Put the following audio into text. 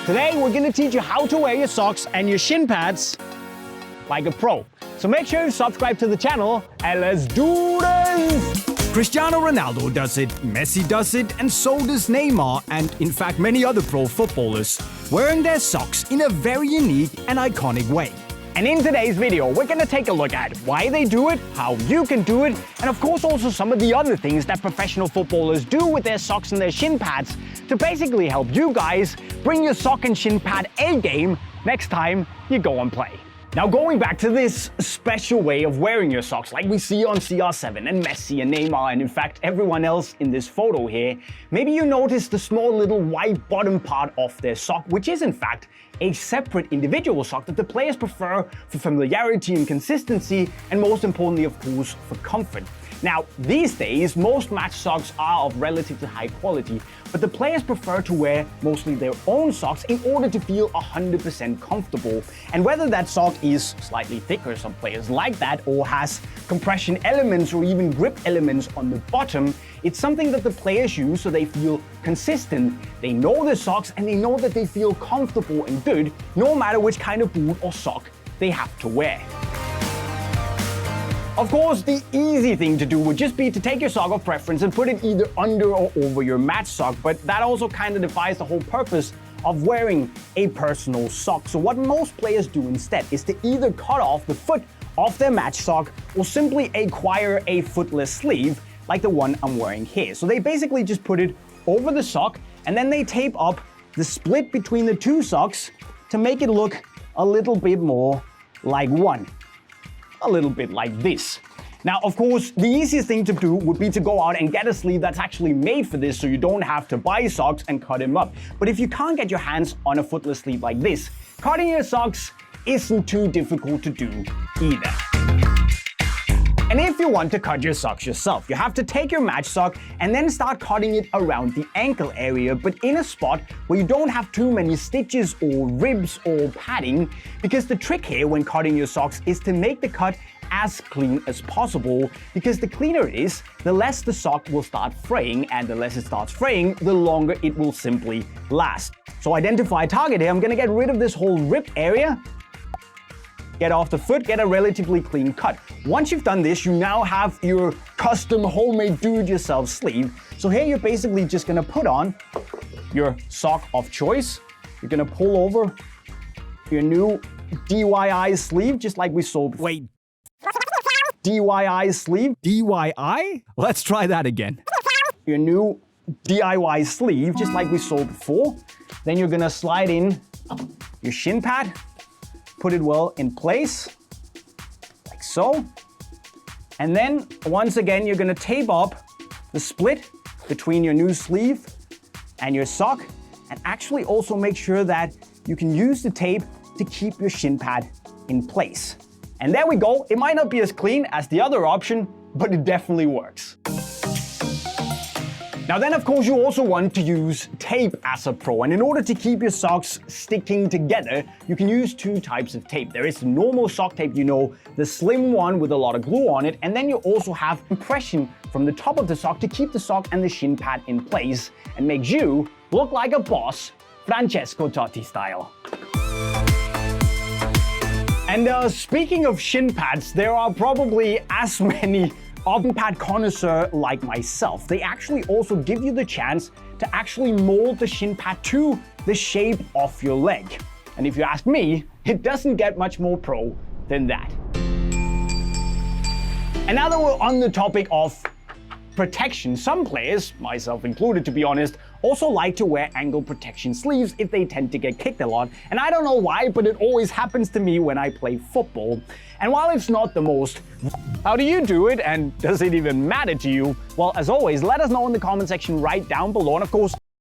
Today, we're gonna teach you how to wear your socks and your shin pads like a pro. So make sure you subscribe to the channel and let's do this! Cristiano Ronaldo does it, Messi does it, and so does Neymar, and in fact many other pro footballers, wearing their socks in a very unique and iconic way. And in today's video, we're gonna take a look at why they do it, how you can do it, and of course also some of the other things that professional footballers do with their socks and their shin pads to basically help you guys bring your sock and shin pad A game next time you go and play. Now going back to this special way of wearing your socks like we see on CR7 and Messi and Neymar and in fact everyone else in this photo here, maybe you notice the small little white bottom part of their sock, which is in fact a separate individual sock that the players prefer for familiarity and consistency, and most importantly of course for comfort. Now, these days, most match socks are of relatively high quality, but the players prefer to wear mostly their own socks in order to feel 100% comfortable. And whether that sock is slightly thicker, some players like that, or has compression elements or even grip elements on the bottom, it's something that the players use so they feel consistent. They know their socks and they know that they feel comfortable and good, no matter which kind of boot or sock they have to wear. Of course, the easy thing to do would just be to take your sock of preference and put it either under or over your match sock, but that also kind of defies the whole purpose of wearing a personal sock. So what most players do instead is to either cut off the foot off their match sock or simply acquire a footless sleeve like the one I'm wearing here. So they basically just put it over the sock and then they tape up the split between the two socks to make it look a little bit more like one. A little bit like this. Now, of course, the easiest thing to do would be to go out and get a sleeve that's actually made for this so you don't have to buy socks and cut them up. But if you can't get your hands on a footless sleeve like this, cutting your socks isn't too difficult to do either. And if you want to cut your socks yourself, you have to take your match sock and then start cutting it around the ankle area, but in a spot where you don't have too many stitches or ribs or padding, because the trick here when cutting your socks is to make the cut as clean as possible, because the cleaner it is, the less the sock will start fraying, and the less it starts fraying, the longer it will simply last. So identify a target here. I'm gonna get rid of this whole rib area. Get off the foot, get a relatively clean cut. Once you've done this, you now have your custom homemade do-it-yourself sleeve. So here you're basically just gonna put on your sock of choice. You're gonna pull over your new DIY sleeve, just like we saw before. Wait, DIY sleeve. DIY? Let's try that again. Your new DIY sleeve, just like we saw before. Then you're gonna slide in your shin pad. Put it well in place, like so. And then, once again, you're gonna tape up the split between your new sleeve and your sock, and actually also make sure that you can use the tape to keep your shin pad in place. And there we go. It might not be as clean as the other option, but it definitely works. Now then, of course, you also want to use tape as a pro, and in order to keep your socks sticking together, you can use two types of tape. There is the normal sock tape, you know, the slim one with a lot of glue on it, and then you also have compression from the top of the sock to keep the sock and the shin pad in place and makes you look like a boss, Francesco Totti style. And speaking of shin pads, there are probably as many shin pad connoisseur like myself. They actually also give you the chance to actually mold the shin pad to the shape of your leg. And if you ask me, it doesn't get much more pro than that. And now that we're on the topic of protection, some players, myself included to be honest, also like to wear ankle protection sleeves if they tend to get kicked a lot. And I don't know why, but it always happens to me when I play football. And while it's not the most, how do you do it and does it even matter to you? Well, as always, let us know in the comment section right down below. And of course,